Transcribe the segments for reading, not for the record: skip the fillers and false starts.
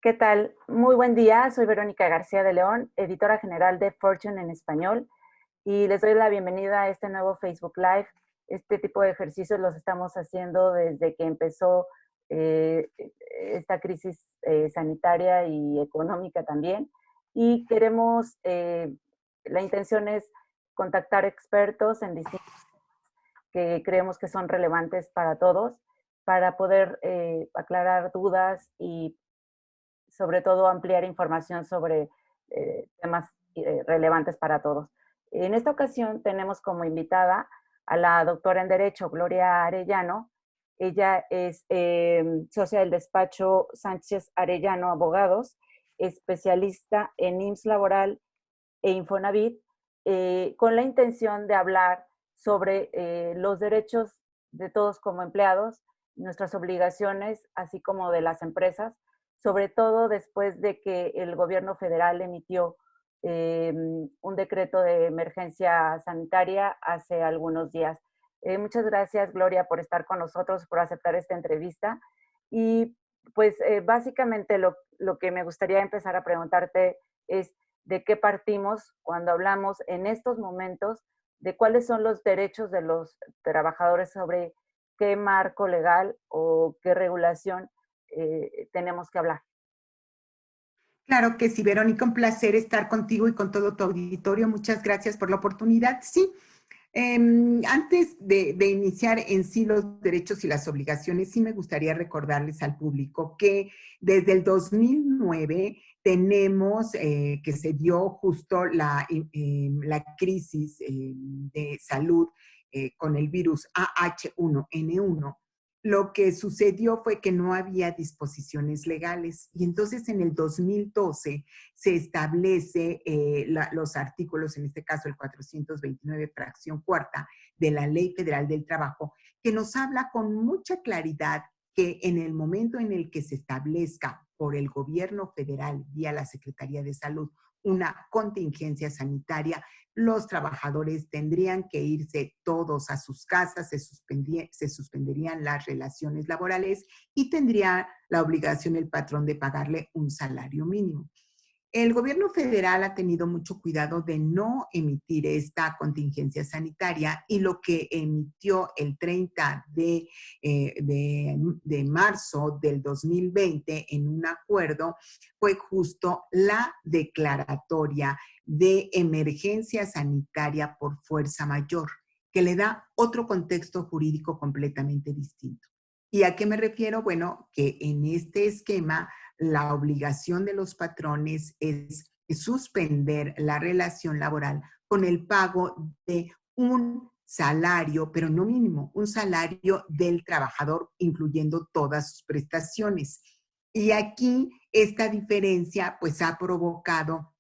¿Qué tal? Muy buen día, soy Verónica García de León, editora general de Fortune en español, y les doy la bienvenida a este nuevo Facebook Live. Este tipo de ejercicios los estamos haciendo desde que empezó eh, esta crisis sanitaria y económica también, y la intención es contactar expertos en distintos que creemos que son relevantes para todos, para poder aclarar dudas y sobre todo ampliar información sobre temas relevantes para todos. En esta ocasión tenemos como invitada a la doctora en Derecho, Gloria Arellano. Ella es socia del despacho Sánchez Arellano Abogados, especialista en IMSS Laboral e Infonavit, con la intención de hablar sobre los derechos de todos como empleados, nuestras obligaciones, así como de las empresas, sobre todo después de que el gobierno federal emitió un decreto de emergencia sanitaria hace algunos días. Muchas gracias, Gloria, por estar con nosotros, por aceptar esta entrevista. Y pues básicamente lo que me gustaría empezar a preguntarte es de qué partimos cuando hablamos en estos momentos de cuáles son los derechos de los trabajadores, sobre qué marco legal o qué regulación tenemos que hablar. Claro que sí, Verónica, un placer estar contigo y con todo tu auditorio. Muchas gracias por la oportunidad. Sí, antes de iniciar en sí los derechos y las obligaciones, sí me gustaría recordarles al público que desde el 2009 tenemos que se dio justo la crisis de salud con el virus AH1N1. Lo que sucedió fue que no había disposiciones legales y entonces en el 2012 se establece los artículos, en este caso el 429 fracción cuarta de la Ley Federal del Trabajo, que nos habla con mucha claridad que en el momento en el que se establezca por el gobierno federal vía la Secretaría de Salud una contingencia sanitaria, los trabajadores tendrían que irse todos a sus casas, se suspenderían las relaciones laborales y tendría la obligación el patrón de pagarle un salario mínimo. El gobierno federal ha tenido mucho cuidado de no emitir esta contingencia sanitaria y lo que emitió el 30 de marzo del 2020 en un acuerdo fue justo la declaratoria de emergencia sanitaria por fuerza mayor, que le da otro contexto jurídico completamente distinto. ¿Y a qué me refiero? Bueno, que en este esquema la obligación de los patrones es suspender la relación laboral con el pago de un salario, pero no mínimo, un salario del trabajador, incluyendo todas sus prestaciones. Y aquí esta diferencia pues ha provocado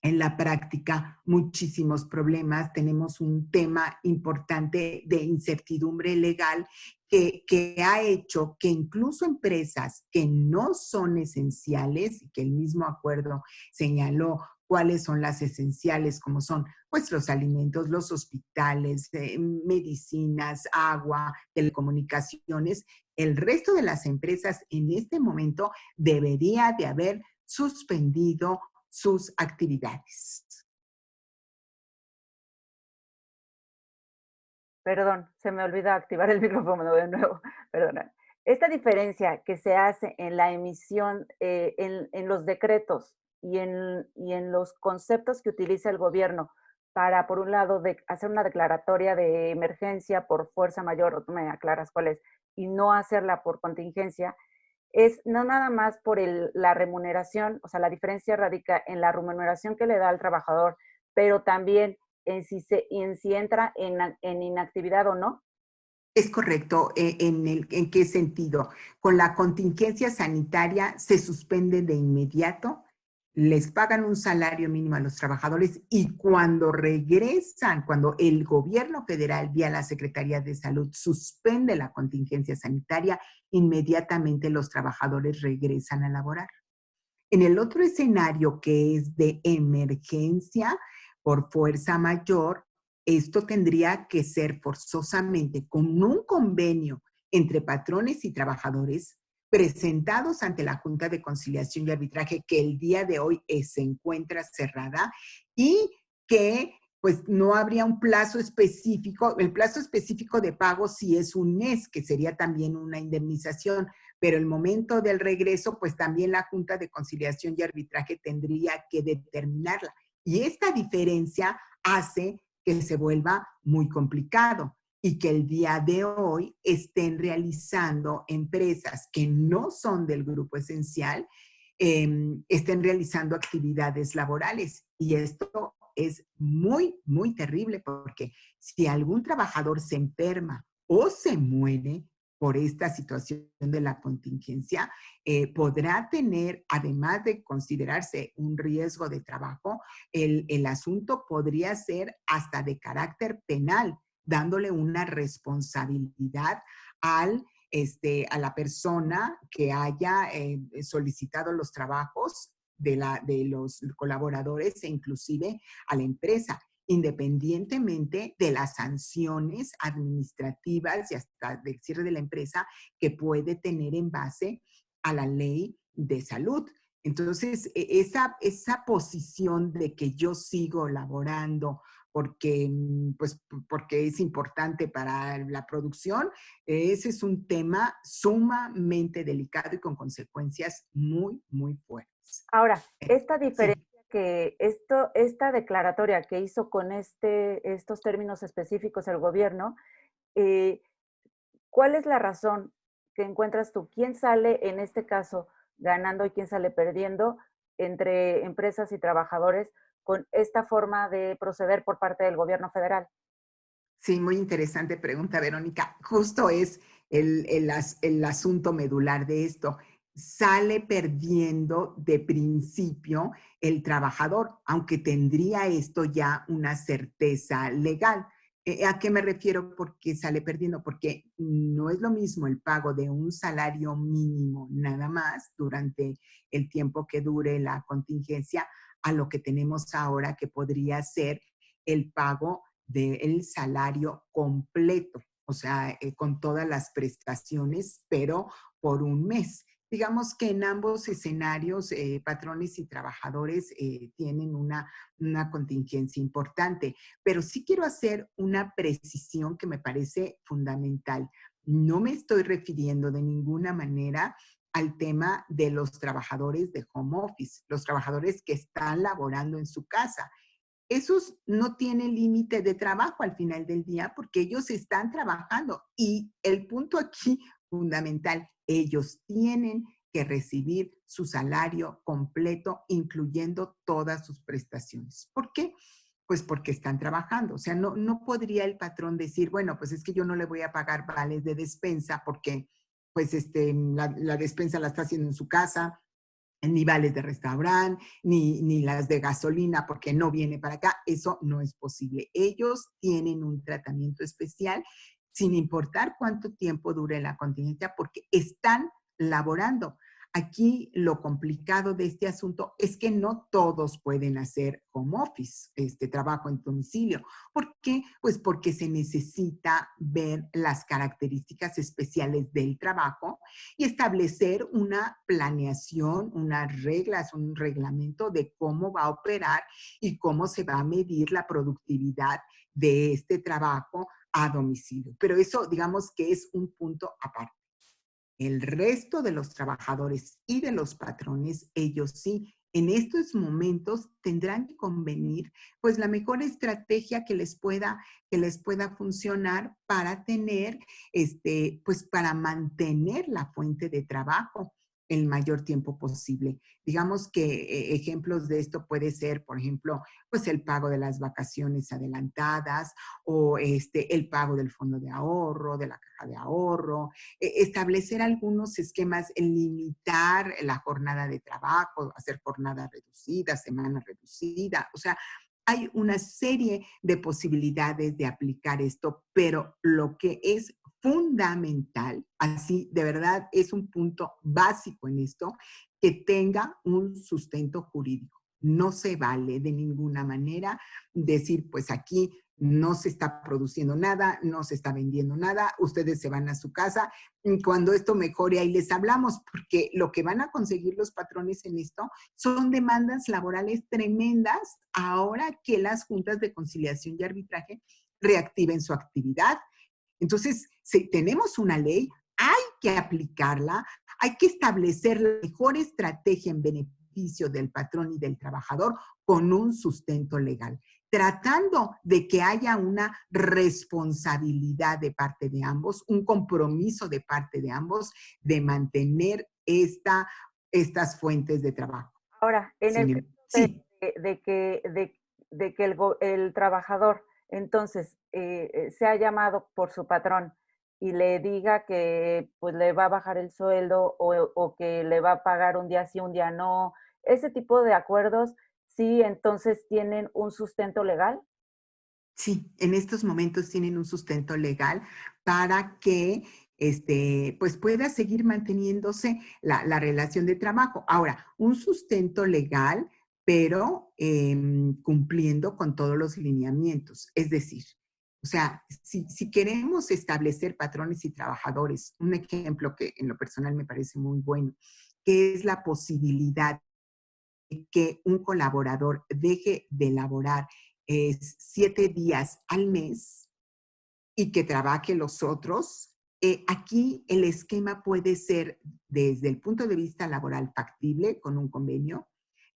en la práctica muchísimos problemas. Tenemos un tema importante de incertidumbre legal que ha hecho que incluso empresas que no son esenciales, y que el mismo acuerdo señaló cuáles son las esenciales, como son pues los alimentos, los hospitales, medicinas, agua, telecomunicaciones, el resto de las empresas en este momento debería de haber suspendido sus actividades. Perdón, se me olvida activar el micrófono de nuevo, perdona. Esta diferencia que se hace en la emisión, en los decretos y en los conceptos que utiliza el gobierno para, por un lado, hacer una declaratoria de emergencia por fuerza mayor, o tú me aclaras cuál es, y no hacerla por contingencia, es no nada más por la remuneración, o sea, la diferencia radica en la remuneración que le da al trabajador, pero también en si entra en inactividad o no. Es correcto. ¿En qué sentido? Con la contingencia sanitaria se suspende de inmediato, les pagan un salario mínimo a los trabajadores y cuando regresan, cuando el gobierno federal vía la Secretaría de Salud suspende la contingencia sanitaria, inmediatamente los trabajadores regresan a laborar. En el otro escenario, que es de emergencia por fuerza mayor, esto tendría que ser forzosamente con un convenio entre patrones y trabajadores, presentados ante la Junta de Conciliación y Arbitraje, que el día de hoy se encuentra cerrada, y que pues no habría un plazo específico. El plazo específico de pago sí es un mes, que sería también una indemnización, pero el momento del regreso, pues también la Junta de Conciliación y Arbitraje tendría que determinarla. Y esta diferencia hace que se vuelva muy complicado y que el día de hoy estén realizando empresas que no son del grupo esencial, estén realizando actividades laborales. Y esto es muy, muy terrible, porque si algún trabajador se enferma o se muere por esta situación de la contingencia, podrá tener, además de considerarse un riesgo de trabajo, el asunto podría ser hasta de carácter penal, dándole una responsabilidad a la persona que haya solicitado los trabajos de los colaboradores, e inclusive a la empresa, independientemente de las sanciones administrativas y hasta del cierre de la empresa que puede tener en base a la ley de salud. Entonces, esa posición de que yo sigo laborando porque, pues, porque es importante para la producción, ese es un tema sumamente delicado y con consecuencias muy, muy fuertes. Ahora, esta Sí. diferencia esta declaratoria que hizo con estos términos específicos el gobierno, eh, ¿cuál es la razón que encuentras tú? ¿Quién sale en este caso ganando y quién sale perdiendo entre empresas y trabajadores con esta forma de proceder por parte del gobierno federal? Sí, muy interesante pregunta, Verónica. Justo es el asunto medular de esto. Sale perdiendo de principio el trabajador, aunque tendría esto ya una certeza legal. ¿A qué me refiero? Porque sale perdiendo, porque no es lo mismo el pago de un salario mínimo nada más durante el tiempo que dure la contingencia, a lo que tenemos ahora, que podría ser el pago del salario completo, o sea, con todas las prestaciones, pero por un mes. Digamos que en ambos escenarios, patrones y trabajadores tienen una contingencia importante, pero sí quiero hacer una precisión que me parece fundamental. No me estoy refiriendo de ninguna manera al tema de los trabajadores de home office, los trabajadores que están laborando en su casa. Esos no tienen límite de trabajo al final del día, porque ellos están trabajando. Y el punto aquí fundamental, ellos tienen que recibir su salario completo, incluyendo todas sus prestaciones. ¿Por qué? Pues porque están trabajando. O sea, no podría el patrón decir, bueno, pues es que yo no le voy a pagar vales de despensa porque pues la despensa la está haciendo en su casa, ni vales de restaurante, ni las de gasolina porque no viene para acá. Eso no es posible. Ellos tienen un tratamiento especial sin importar cuánto tiempo dure la contingencia, porque están laborando. Aquí lo complicado de este asunto es que no todos pueden hacer home office, este trabajo en domicilio. ¿Por qué? Pues porque se necesita ver las características especiales del trabajo y establecer una planeación, unas reglas, un reglamento de cómo va a operar y cómo se va a medir la productividad de este trabajo a domicilio. Pero eso, digamos que es un punto aparte. El resto de los trabajadores y de los patrones, ellos sí, en estos momentos tendrán que convenir pues la mejor estrategia que les pueda funcionar para tener, pues para mantener la fuente de trabajo el mayor tiempo posible. Digamos que ejemplos de esto puede ser, por ejemplo, pues el pago de las vacaciones adelantadas, o el pago del fondo de ahorro, de la caja de ahorro, establecer algunos esquemas, limitar la jornada de trabajo, hacer jornada reducida, semana reducida. O sea, hay una serie de posibilidades de aplicar esto, pero lo que es fundamental, así de verdad es un punto básico en esto, que tenga un sustento jurídico. No se vale de ninguna manera decir, pues aquí no se está produciendo nada, no se está vendiendo nada, ustedes se van a su casa, cuando esto mejore ahí les hablamos, porque lo que van a conseguir los patrones en esto son demandas laborales tremendas ahora que las juntas de conciliación y arbitraje reactiven su actividad. Entonces, si tenemos una ley, hay que aplicarla, hay que establecer la mejor estrategia en beneficio del patrón y del trabajador con un sustento legal, tratando de que haya una responsabilidad de parte de ambos, un compromiso de parte de ambos de mantener estas fuentes de trabajo. Ahora, en el caso Sí. de que el trabajador entonces sea llamado por su patrón y le diga que pues le va a bajar el sueldo o que le va a pagar un día sí, un día no, ese tipo de acuerdos, sí, entonces tienen un sustento legal. Sí, en estos momentos tienen un sustento legal para que pues pueda seguir manteniéndose la relación de trabajo. Ahora, un sustento legal, pero cumpliendo con todos los lineamientos. Es decir, o sea, si queremos establecer patrones y trabajadores, un ejemplo que en lo personal me parece muy bueno, que es la posibilidad que un colaborador deje de laborar 7 días al mes y que trabaje los otros, aquí el esquema puede ser desde el punto de vista laboral factible con un convenio,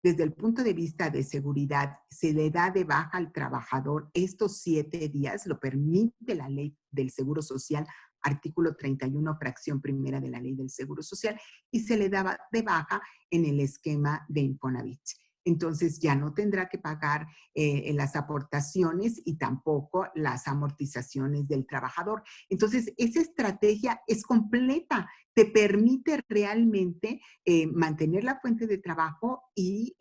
desde el punto de vista de seguridad, se le da de baja al trabajador estos 7 días, lo permite la ley del Seguro Social, artículo 31, fracción primera de la ley del Seguro Social, y se le daba de baja en el esquema de Infonavit. Entonces ya no tendrá que pagar las aportaciones y tampoco las amortizaciones del trabajador. Entonces, esa estrategia es completa, te permite realmente mantener la fuente de trabajo y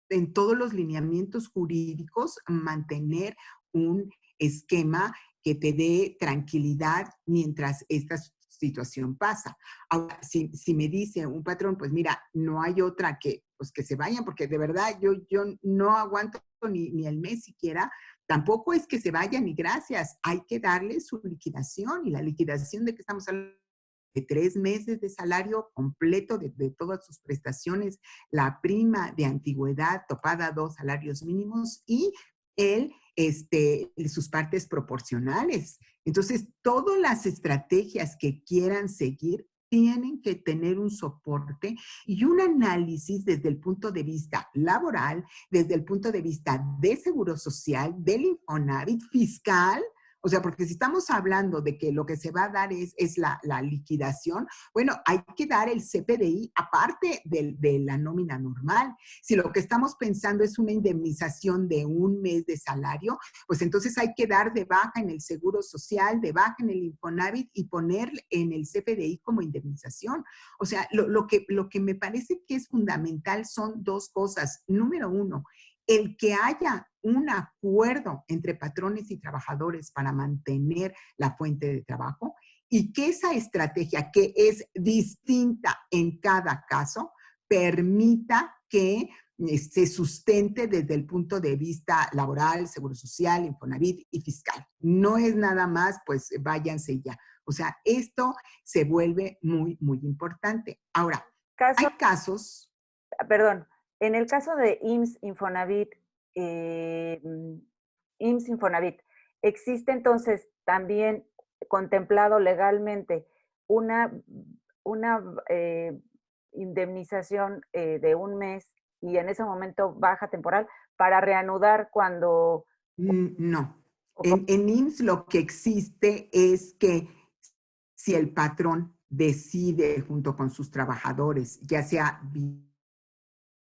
en todos los lineamientos jurídicos mantener un esquema que te dé tranquilidad mientras esta situación pasa. Ahora, si me dice un patrón, pues mira, no hay otra que, pues que se vayan, porque de verdad yo no aguanto ni el mes siquiera, tampoco es que se vayan y gracias, hay que darle su liquidación y la liquidación de que estamos hablando de 3 meses de salario completo de todas sus prestaciones, la prima de antigüedad topada a 2 salarios mínimos y sus partes proporcionales. Entonces, todas las estrategias que quieran seguir tienen que tener un soporte y un análisis desde el punto de vista laboral, desde el punto de vista de seguro social, del Infonavit, fiscal. O sea, porque si estamos hablando de que lo que se va a dar es la liquidación, bueno, hay que dar el CPDI aparte de la nómina normal. Si lo que estamos pensando es una indemnización de un mes de salario, pues entonces hay que dar de baja en el Seguro Social, de baja en el Infonavit y poner en el CFDI como indemnización. O sea, lo que me parece que es fundamental son 2 cosas. Número 1, el que haya un acuerdo entre patrones y trabajadores para mantener la fuente de trabajo y que esa estrategia, que es distinta en cada caso, permita que se sustente desde el punto de vista laboral, seguro social, Infonavit y fiscal. No es nada más, pues váyanse ya. O sea, esto se vuelve muy, muy importante. Ahora, Caso, hay casos. perdón, en el caso de IMSS Infonavit, eh, IMSS Infonavit, ¿existe entonces también contemplado legalmente una, una indemnización de un mes y en ese momento baja temporal para reanudar cuando... No. o En IMSS lo que existe es que si el patrón decide junto con sus trabajadores, ya sea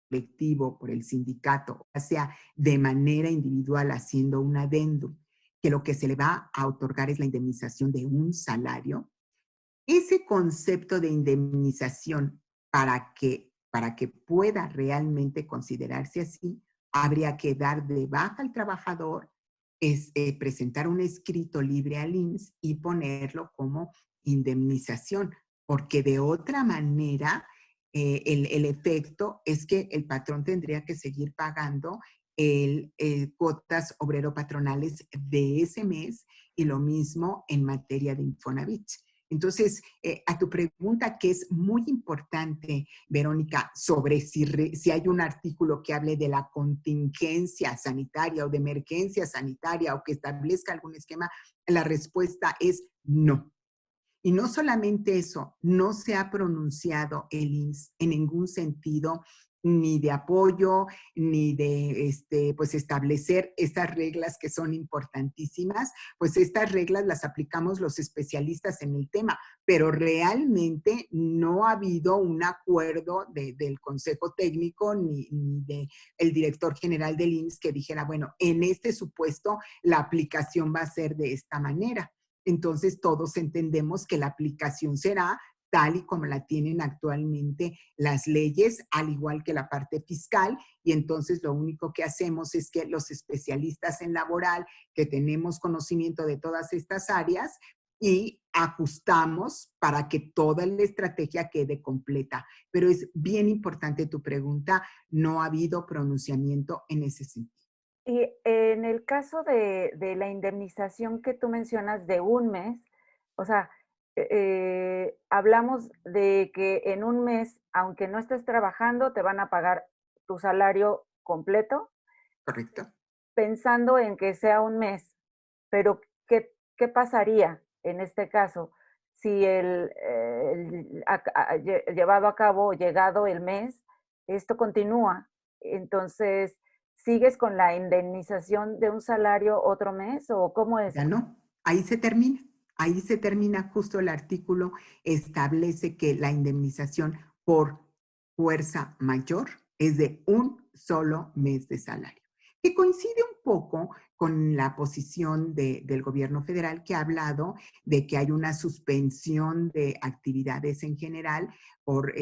colectivo por el sindicato, ya sea de manera individual haciendo un adendum, que lo que se le va a otorgar es la indemnización de un salario, ese concepto de indemnización para que pueda realmente considerarse así, habría que dar de baja al trabajador, presentar un escrito libre al IMSS y ponerlo como indemnización, porque de otra manera el efecto es que el patrón tendría que seguir pagando cuotas obrero-patronales de ese mes y lo mismo en materia de Infonavit. Entonces, a tu pregunta, que es muy importante, Verónica, sobre si hay un artículo que hable de la contingencia sanitaria o de emergencia sanitaria o que establezca algún esquema, la respuesta es no. Y no solamente eso, no se ha pronunciado el IMSS en ningún sentido ni de apoyo, ni de pues establecer estas reglas que son importantísimas, pues estas reglas las aplicamos los especialistas en el tema, pero realmente no ha habido un acuerdo del Consejo Técnico ni del director general del IMSS que dijera, bueno, en este supuesto la aplicación va a ser de esta manera. Entonces todos entendemos que la aplicación será tal y como la tienen actualmente las leyes, al igual que la parte fiscal, y entonces lo único que hacemos es que los especialistas en laboral, que tenemos conocimiento de todas estas áreas, y ajustamos para que toda la estrategia quede completa. Pero es bien importante tu pregunta, no ha habido pronunciamiento en ese sentido. Y en el caso de la indemnización que tú mencionas de un mes, o sea, hablamos de que en un mes, aunque no estés trabajando, te van a pagar tu salario completo, ¿Correcto? pensando en que sea un mes. Pero, ¿qué pasaría en este caso si llevado a cabo o llegado el mes, esto continúa? Entonces, ¿sigues con la indemnización de un salario otro mes o cómo es? Ya no, ahí se termina. Ahí se termina justo el artículo, establece que la indemnización por fuerza mayor es de un solo mes de salario, que coincide un poco con la posición del gobierno federal que ha hablado de que hay una suspensión de actividades en general por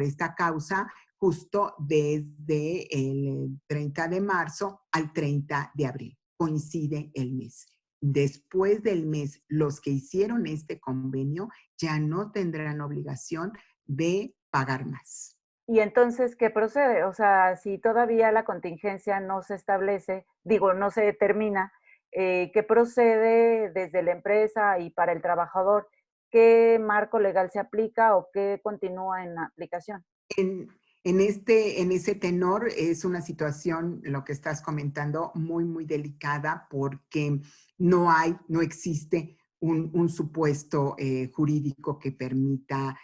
esta causa justo desde el 30 de marzo al 30 de abril. Coincide el mes. Después del mes, los que hicieron este convenio ya no tendrán obligación de pagar más. Y entonces, ¿qué procede? O sea, si todavía la contingencia no se establece, digo, no se determina, ¿qué procede desde la empresa y para el trabajador? ¿Qué marco legal se aplica o qué continúa en aplicación? En, en ese tenor es una situación, lo que estás comentando, muy, muy delicada porque no existe un supuesto jurídico que permita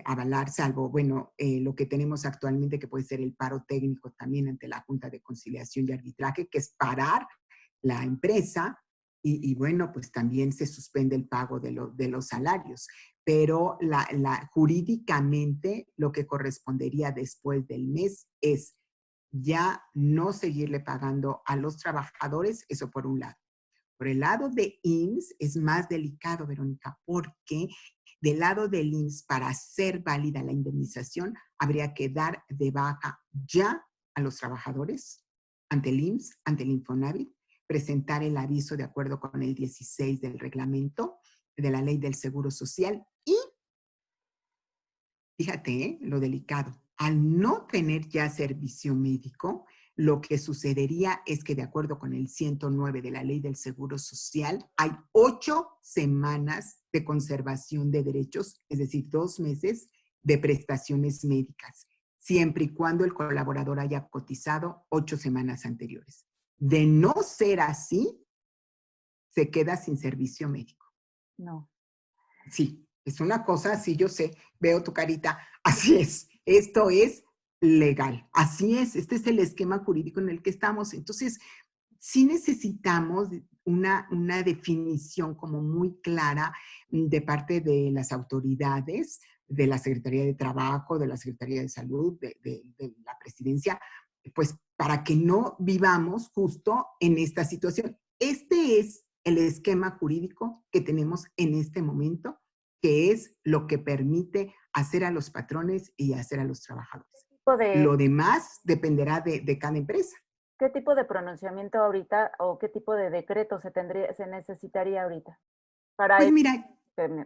avalar, salvo, bueno, lo que tenemos actualmente que puede ser el paro técnico también ante la Junta de Conciliación y Arbitraje, que es parar la empresa y bueno, pues también se suspende el pago de los salarios, pero jurídicamente lo que correspondería después del mes es ya no seguirle pagando a los trabajadores, eso por un lado. Por el lado de IMSS es más delicado, Verónica, porque del lado del IMSS, para hacer válida la indemnización, habría que dar de baja ya a los trabajadores ante el IMSS, ante el Infonavit, presentar el aviso de acuerdo con el 16 del reglamento de la Ley del Seguro Social y, fíjate, lo delicado, al no tener ya servicio médico, lo que sucedería es que de acuerdo con el 109 de la Ley del Seguro Social, hay 8 semanas de conservación de derechos, es decir, 2 meses de prestaciones médicas, siempre y cuando el colaborador haya cotizado 8 semanas anteriores. De no ser así, se queda sin servicio médico. No. Sí, es una cosa así, yo sé, veo tu carita, así es, esto es legal, así es, este es el esquema jurídico en el que estamos. Entonces, sí necesitamos una definición como muy clara de parte de las autoridades, de la Secretaría de Trabajo, de la Secretaría de Salud, de la Presidencia, pues para que no vivamos justo en esta situación. Este es el esquema jurídico que tenemos en este momento, que es lo que permite hacer a los patrones y hacer a los trabajadores. De, Lo demás dependerá de cada empresa. ¿Qué tipo de pronunciamiento ahorita o qué tipo de decreto se necesitaría ahorita para Pues esto mira,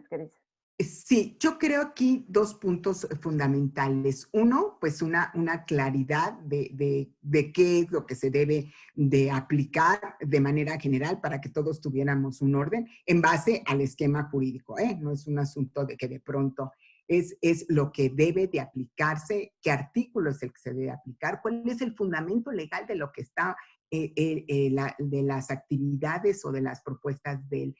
que dices? Sí, yo creo aquí dos puntos fundamentales. Uno, pues una claridad de qué es lo que se debe de aplicar de manera general para que todos tuviéramos un orden en base al esquema jurídico, ¿eh? No es un asunto de que de pronto es lo que debe de aplicarse, qué artículo es el que se debe aplicar, cuál es el fundamento legal de lo que está, de las actividades o de las propuestas del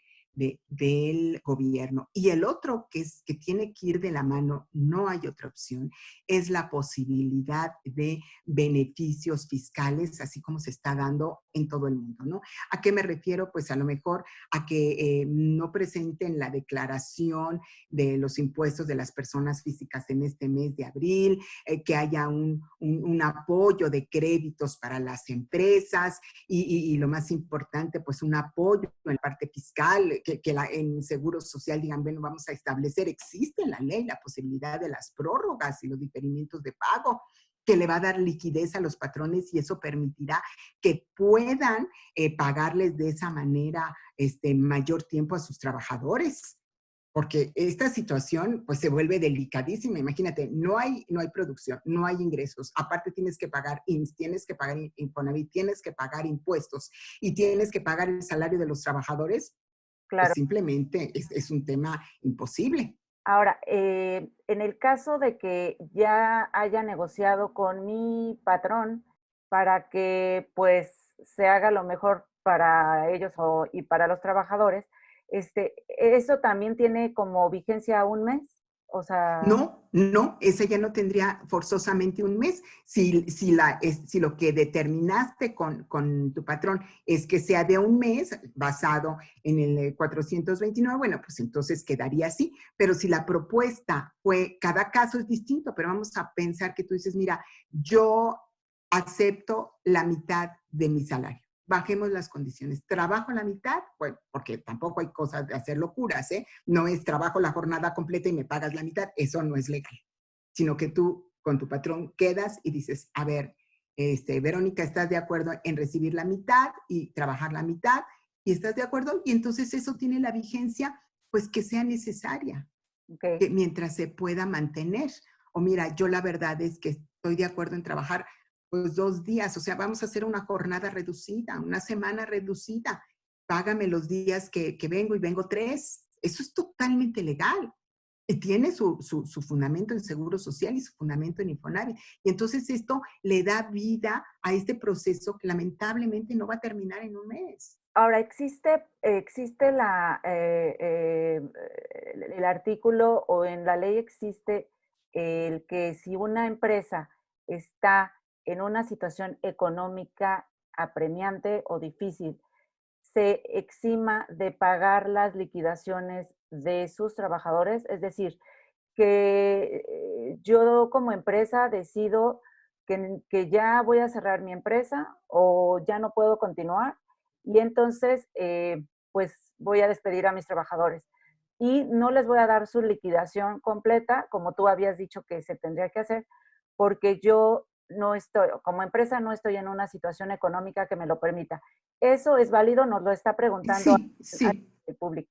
gobierno. Y el otro que tiene que ir de la mano, no hay otra opción, es la posibilidad de beneficios fiscales, así como se está dando en todo el mundo, ¿no? ¿A qué me refiero? Pues a lo mejor a que no presenten la declaración de los impuestos de las personas físicas en este mes de abril, que haya un apoyo de créditos para las empresas y lo más importante, pues un apoyo en la parte fiscal, en Seguro Social digan, bueno, vamos a establecer, existe en la ley la posibilidad de las prórrogas y los diferimientos de pago, que le va a dar liquidez a los patrones y eso permitirá que puedan pagarles de esa manera mayor tiempo a sus trabajadores. Porque esta situación pues se vuelve delicadísima. Imagínate, no hay producción, no hay ingresos. Aparte tienes que pagar IMSS, tienes que pagar Infonavit, tienes que pagar impuestos y tienes que pagar el salario de los trabajadores. Pues Claro. simplemente es un tema imposible. Ahora, en el caso de que ya haya negociado con mi patrón para que, pues, se haga lo mejor para ellos y para los trabajadores, ¿eso también tiene como vigencia un mes? O sea, No, no, ese ya no tendría forzosamente un mes. Si lo que determinaste con tu patrón es que sea de un mes, basado en el 429, bueno, pues entonces quedaría así. Pero si la propuesta fue, cada caso es distinto, pero vamos a pensar que tú dices, mira, yo acepto la mitad de mi salario. Bajemos las condiciones. ¿Trabajo la mitad? Bueno, porque tampoco hay cosas de hacer locuras, ¿eh? No es trabajo la jornada completa y me pagas la mitad. Eso no es legal. Sino que tú con tu patrón quedas y dices, a ver, Verónica, ¿estás de acuerdo en recibir la mitad y trabajar la mitad? ¿Y estás de acuerdo? Y entonces eso tiene la vigencia, pues que sea necesaria, ok. que mientras se pueda mantener. O mira, yo la verdad es que estoy de acuerdo en trabajar pues 2 días, o sea, vamos a hacer una jornada reducida, una semana reducida. Págame los días que vengo y vengo 3. Eso es totalmente legal. Y tiene su fundamento en Seguro Social y su fundamento en Infonavit. Y entonces esto le da vida a este proceso que lamentablemente no va a terminar en un mes. Ahora, existe el artículo o en la ley existe el que si una empresa está en una situación económica apremiante o difícil, se exima de pagar las liquidaciones de sus trabajadores, es decir, que yo como empresa decido que ya voy a cerrar mi empresa o ya no puedo continuar y entonces pues voy a despedir a mis trabajadores y no les voy a dar su liquidación completa como tú habías dicho que se tendría que hacer porque yo no estoy, como empresa no estoy en una situación económica que me lo permita. ¿Eso es válido? Nos lo está preguntando Sí, sí. el público.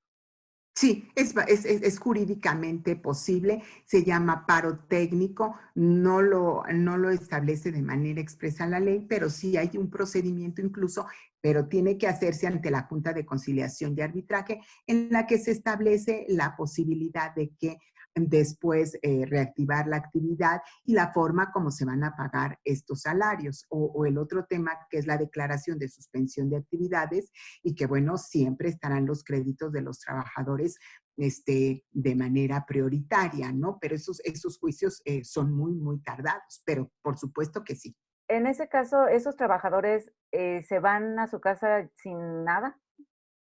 Sí, es jurídicamente posible, se llama paro técnico, no lo establece de manera expresa la ley, pero sí hay un procedimiento incluso, pero tiene que hacerse ante la Junta de Conciliación y Arbitraje, en la que se establece la posibilidad de que después reactivar la actividad y la forma como se van a pagar estos salarios. O el otro tema que es la declaración de suspensión de actividades y que, bueno, siempre estarán los créditos de los trabajadores de manera prioritaria, ¿no? Pero esos juicios son muy, muy tardados, pero por supuesto que sí. En ese caso, ¿esos trabajadores se van a su casa sin nada?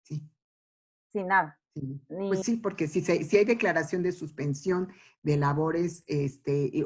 Sí. Sin nada. Sí. Pues Ni sí, porque si hay declaración de suspensión de labores,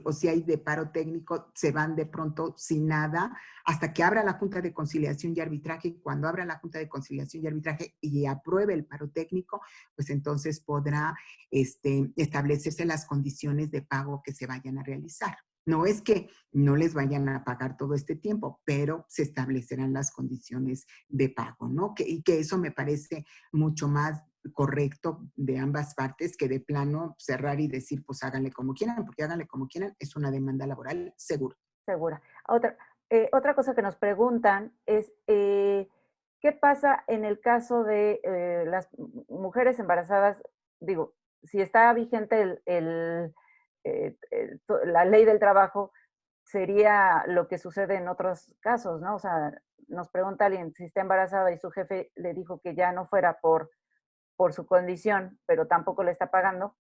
o si hay de paro técnico, se van de pronto sin nada hasta que abra la Junta de Conciliación y Arbitraje. Y cuando abra la Junta de Conciliación y Arbitraje y apruebe el paro técnico, pues entonces podrá establecerse las condiciones de pago que se vayan a realizar. No es que no les vayan a pagar todo este tiempo, pero se establecerán las condiciones de pago, ¿no? Y que eso me parece mucho más correcto de ambas partes que de plano cerrar y decir, pues háganle como quieran, porque háganle como quieran es una demanda laboral segura. Segura. Otra cosa que nos preguntan es, ¿qué pasa en el caso de las mujeres embarazadas? Digo, si está vigente la ley del trabajo, sería lo que sucede en otros casos, ¿no? O sea, nos pregunta alguien si está embarazada y su jefe le dijo que ya no fuera por su condición, pero tampoco le está pagando.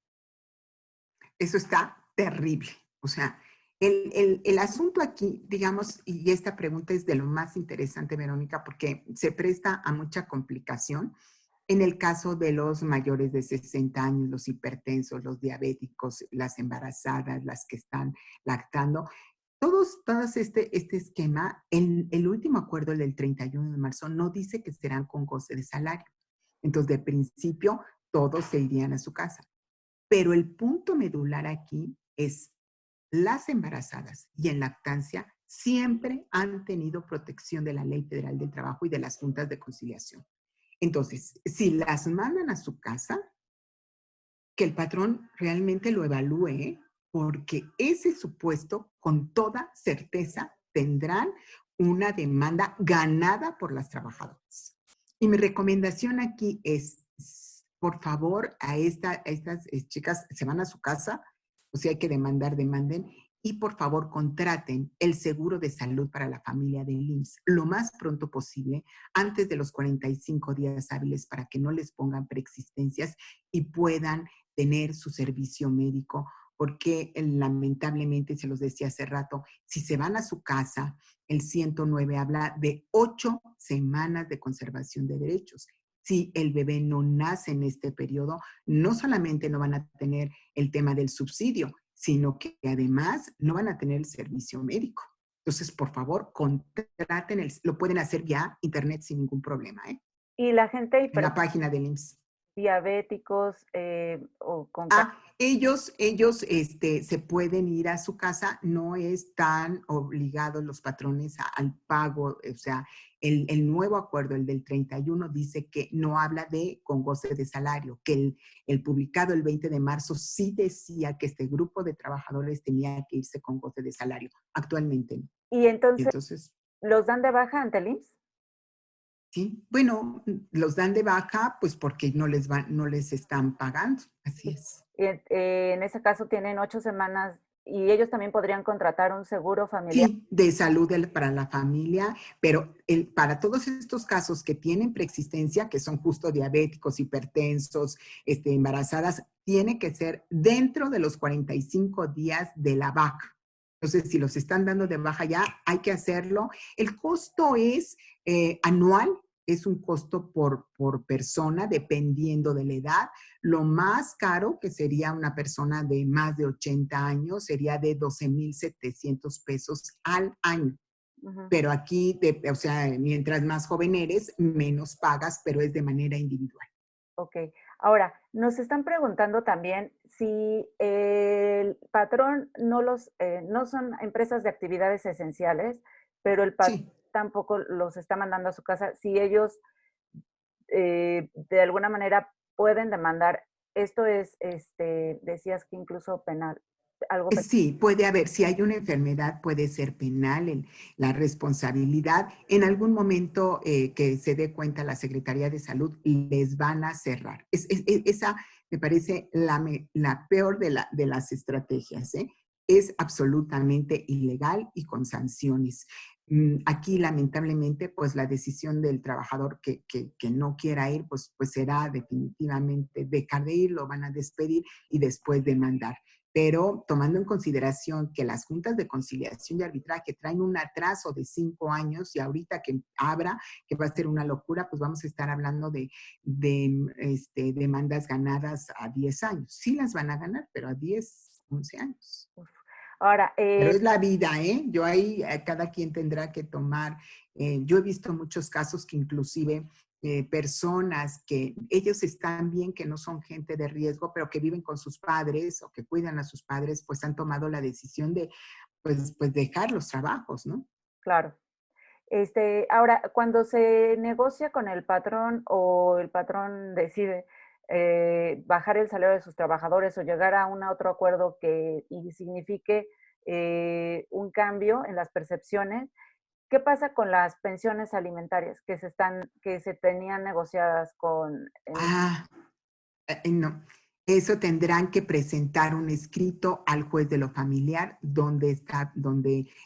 Eso está terrible. O sea, el asunto aquí, digamos, y esta pregunta es de lo más interesante, Verónica, porque se presta a mucha complicación en el caso de los mayores de 60 años, los hipertensos, los diabéticos, las embarazadas, las que están lactando. Todos este esquema, el último acuerdo, el del 31 de marzo, no dice que serán con goce de salario. Entonces, de principio, todos se irían a su casa. Pero el punto medular aquí es las embarazadas y en lactancia siempre han tenido protección de la Ley Federal del Trabajo y de las juntas de conciliación. Entonces, si las mandan a su casa, que el patrón realmente lo evalúe, ¿eh? Porque ese supuesto, con toda certeza, tendrán una demanda ganada por las trabajadoras. Y mi recomendación aquí es, por favor, a estas chicas, se van a su casa, o si hay que demandar, demanden, y por favor contraten el seguro de salud para la familia del IMSS lo más pronto posible, antes de los 45 días hábiles, para que no les pongan preexistencias y puedan tener su servicio médico, porque lamentablemente, se los decía hace rato, si se van a su casa, el 109 habla de 8 semanas de conservación de derechos. Si el bebé no nace en este periodo, no solamente no van a tener el tema del subsidio, sino que además no van a tener el servicio médico. Entonces, por favor, contraten, lo pueden hacer vía internet sin ningún problema, ¿eh? Y la gente En la página del IMSS. diabéticos o con Ellos se pueden ir a su casa, no están obligados los patrones al pago, o sea, el nuevo acuerdo, el del 31, dice que no habla de con goce de salario, que el publicado el 20 de marzo sí decía que este grupo de trabajadores tenía que irse con goce de salario. Actualmente no. y entonces Entonces, los dan de baja ante el IMSS. sí, bueno, los dan de baja pues porque no les están pagando, así Sí. es. En ese caso tienen 8 semanas y ellos también podrían contratar un seguro familiar. Sí, de salud para la familia, pero para todos estos casos que tienen preexistencia, que son justo diabéticos, hipertensos, embarazadas, tiene que ser dentro de los 45 días de la baja. Entonces, si los están dando de baja ya, hay que hacerlo. El costo es anual, es un costo por persona, dependiendo de la edad. Lo más caro, que sería una persona de más de 80 años, sería de 12,700 pesos al año. Ujú. Pero aquí, o sea, mientras más joven eres, menos pagas, pero es de manera individual. Ok. Ahora, nos están preguntando también si el patrón no son empresas de actividades esenciales, pero el patrón Sí. tampoco los está mandando a su casa, si ellos de alguna manera pueden demandar. Esto es, decías que incluso penal, algo penal. Sí, puede haber, si hay una enfermedad, puede ser penal la responsabilidad. En algún momento que se dé cuenta la Secretaría de Salud, les van a cerrar. Esa me parece la peor de las estrategias, ¿eh? Es absolutamente ilegal y con sanciones. Aquí, lamentablemente, pues la decisión del trabajador que no quiera ir, pues será definitivamente dejar de ir, lo van a despedir y después demandar. Pero tomando en consideración que las juntas de conciliación y arbitraje traen un atraso de 5 años y ahorita que abra, que va a ser una locura, pues vamos a estar hablando de demandas ganadas a 10 años. Sí las van a ganar, pero a 10, 11 años. Uf. Ahora, Pero es la vida, ¿eh? Yo ahí, cada quien tendrá que tomar. Yo he visto muchos casos que inclusive personas que ellos están bien, que no son gente de riesgo, pero que viven con sus padres o que cuidan a sus padres, pues han tomado la decisión de, pues dejar los trabajos, ¿no? claro. Ahora, cuando se negocia con el patrón o el patrón decide bajar el salario de sus trabajadores o llegar a un otro acuerdo que y signifique un cambio en las percepciones. ¿Qué pasa con las pensiones alimentarias que se tenían negociadas con Ah, no. Eso tendrán que presentar un escrito al juez de lo familiar donde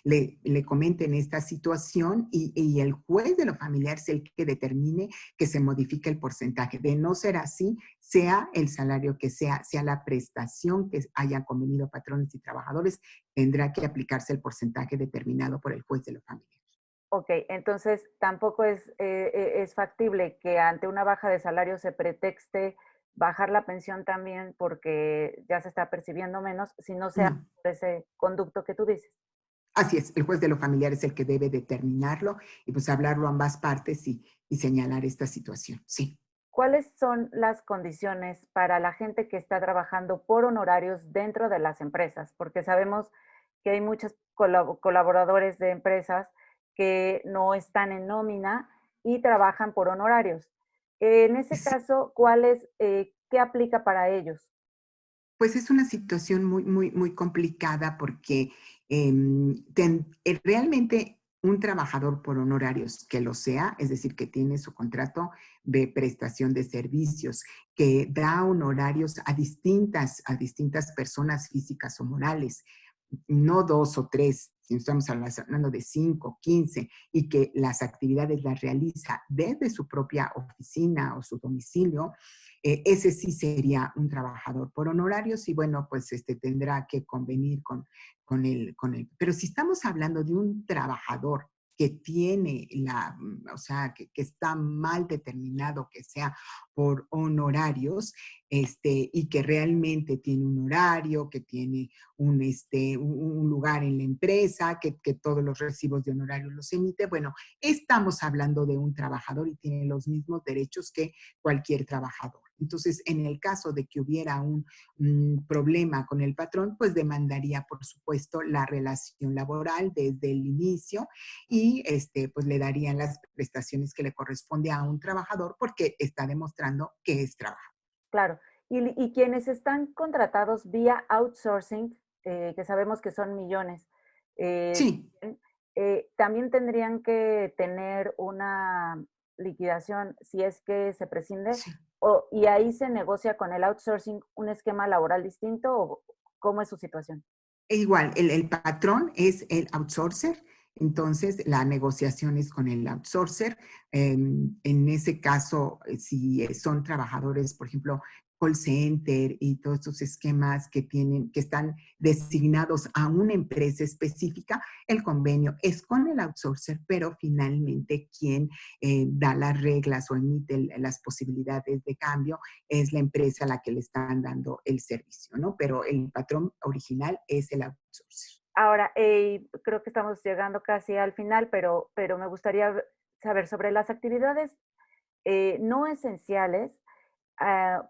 le comenten esta situación y el juez de lo familiar es el que determine que se modifique el porcentaje. De no ser así, sea el salario que sea la prestación que hayan convenido patrones y trabajadores, tendrá que aplicarse el porcentaje determinado por el juez de lo familiar. Ok, entonces tampoco es factible que ante una baja de salario se pretexte bajar la pensión también porque ya se está percibiendo menos, si no sea No. por ese conducto que tú dices. Así es, el juez de lo familiar es el que debe determinarlo y pues hablarlo a ambas partes y señalar esta situación. Sí, ¿Cuáles son las condiciones para la gente que está trabajando por honorarios dentro de las empresas? Porque sabemos que hay muchos colaboradores de empresas que no están en nómina y trabajan por honorarios. En ese es, caso, qué aplica para ellos? pues es una situación muy complicada porque realmente un trabajador por honorarios que lo sea, es decir, que tiene su contrato de prestación de servicios, que da honorarios a distintas personas físicas o morales, no dos o tres, si estamos hablando de 5, 15, y que las actividades las realiza desde su propia oficina o su domicilio, ese sí sería un trabajador por honorarios y bueno, pues tendrá que convenir con él. Pero si estamos hablando de un trabajador que tiene o sea, que está mal determinado que sea por honorarios, y que realmente tiene un horario, que tiene un lugar en la empresa, que todos los recibos de honorarios los emite. Bueno, estamos hablando de un trabajador y tiene los mismos derechos que cualquier trabajador. Entonces, en el caso de que hubiera un problema con el patrón, pues demandaría, por supuesto, la relación laboral desde el inicio y pues le darían las prestaciones que le corresponde a un trabajador porque está demostrando que es trabajador. Claro. Y quienes están contratados vía outsourcing, que sabemos que son millones, eh, Sí, también tendrían que tener una liquidación si es que se prescinde, sí. y ahí se negocia con el outsourcing un esquema laboral distinto, o cómo es su situación. E igual, el patrón es el outsourcer, entonces la negociación es con el outsourcer. En ese caso, si son trabajadores, por ejemplo, call center y todos estos esquemas que están designados a una empresa específica, el convenio es con el outsourcer, pero finalmente quien da las reglas o emite las posibilidades de cambio es la empresa a la que le están dando el servicio, ¿no? Pero el patrón original es el outsourcer. Ahora, creo que estamos llegando casi al final, pero me gustaría saber sobre las actividades no esenciales,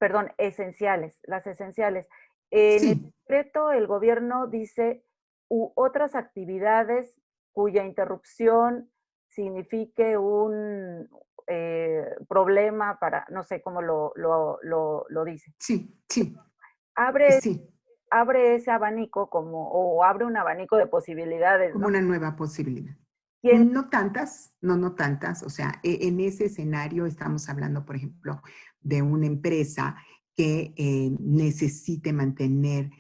perdón, esenciales, las esenciales. En el Sí, decreto, el gobierno dice u otras actividades cuya interrupción signifique un problema para, no sé cómo lo dice. sí, sí, Abre, sí, abre ese abanico como, o abre un abanico de posibilidades, como ¿no? una nueva posibilidad. ¿Quién? No tantas, no tantas. O sea, en ese escenario estamos hablando, por ejemplo, de una empresa que necesite mantener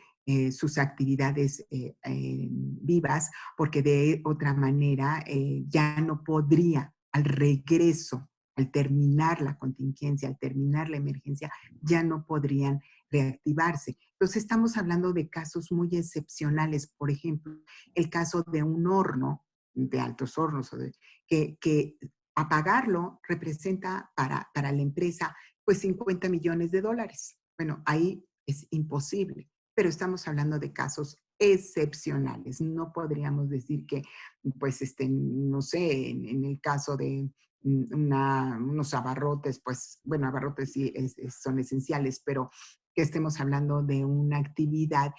sus actividades vivas, porque de otra manera ya no podría, al regreso, al terminar la contingencia, al terminar la emergencia, ya no podrían reactivarse. Entonces, estamos hablando de casos muy excepcionales. Por ejemplo, el caso de un horno de altos hornos, que apagarlo representa para la empresa pues $50 millones. Bueno, ahí es imposible, pero estamos hablando de casos excepcionales. No podríamos decir que, pues, no sé, en el caso de unos abarrotes, pues, bueno, abarrotes sí son esenciales, pero que estemos hablando de una actividad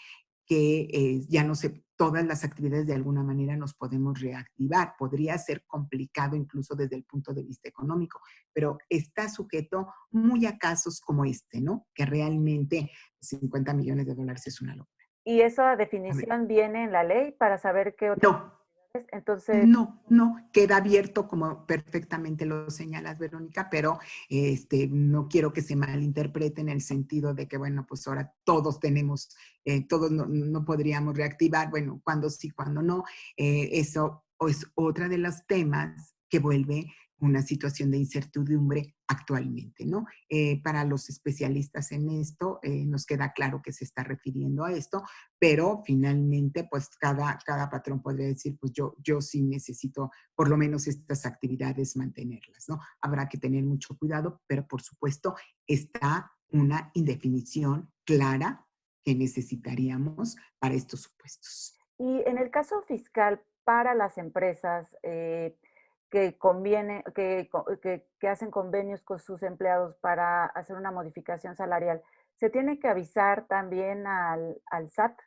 que ya no se, todas las actividades de alguna manera nos podemos reactivar. Podría ser complicado incluso desde el punto de vista económico, pero está sujeto muy a casos como este, ¿no? Que realmente 50 millones de dólares es una locura. ¿Y esa A ver, definición viene en la ley para saber qué otras no, actividades? Entonces, no, queda abierto como perfectamente lo señalas, Verónica, pero no quiero que se malinterprete en el sentido de que, bueno, pues ahora todos tenemos, todos no podríamos reactivar, bueno, cuando sí, cuando no. Eso es otra de los temas que vuelve una situación de incertidumbre actualmente, ¿no? Para los especialistas en esto, nos queda claro que se está refiriendo a esto, pero finalmente, pues cada patrón podría decir, pues yo sí necesito por lo menos estas actividades mantenerlas, ¿no? Habrá que tener mucho cuidado, pero por supuesto está una indefinición clara que necesitaríamos para estos supuestos. y en el caso fiscal para las empresas que conviene, que hacen convenios con sus empleados para hacer una modificación salarial, ¿se tiene que avisar también al SAT?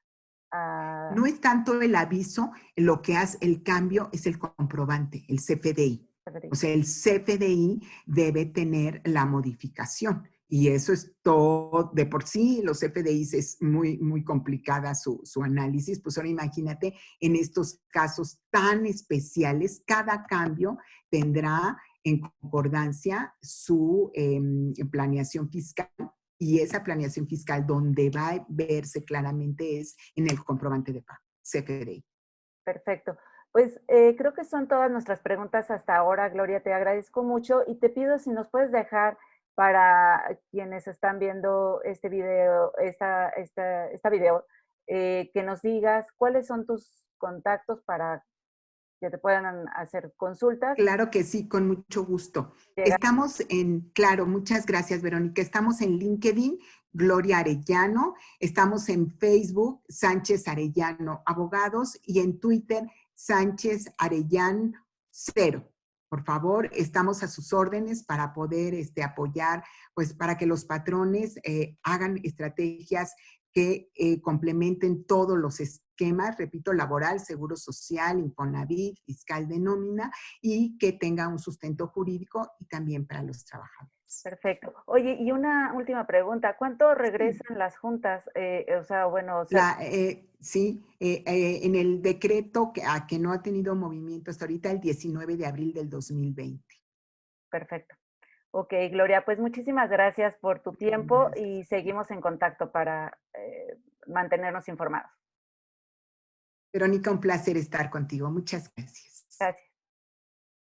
A- No es tanto el aviso, lo que hace el cambio es el comprobante, el CFDI. O sea, el CFDI debe tener la modificación. Y eso es todo, de por sí los CFDIs es muy complicada su análisis, pues ahora imagínate en estos casos tan especiales, cada cambio tendrá en concordancia su planeación fiscal y esa planeación fiscal donde va a verse claramente es en el comprobante de pago, CFDI. Perfecto. Pues creo que son todas nuestras preguntas hasta ahora, Gloria. Te agradezco mucho y te pido si nos puedes dejar para quienes están viendo este video, esta video, que nos digas cuáles son tus contactos para que te puedan hacer consultas. Claro que sí, con mucho gusto. Llegar. Estamos en, claro, muchas gracias, Verónica. Estamos en LinkedIn, Gloria Arellano. Estamos en Facebook, Sánchez Arellano Abogados. Y en Twitter, Sánchez Arellán Cero. Por favor, estamos a sus órdenes para poder apoyar, pues para que los patrones hagan estrategias que complementen todos los esquemas, repito, laboral, seguro social, Infonavit, fiscal de nómina, y que tenga un sustento jurídico y también para los trabajadores. Perfecto. Oye, y una última pregunta. ¿Cuánto Sí, regresan las juntas? O sea, bueno, sí, en el decreto a que no ha tenido movimiento hasta ahorita, el 19 de abril del 2020. perfecto. Ok, Gloria, pues muchísimas gracias por tu tiempo Gracias. y seguimos en contacto para mantenernos informados. Verónica, un placer estar contigo. Muchas gracias. Gracias.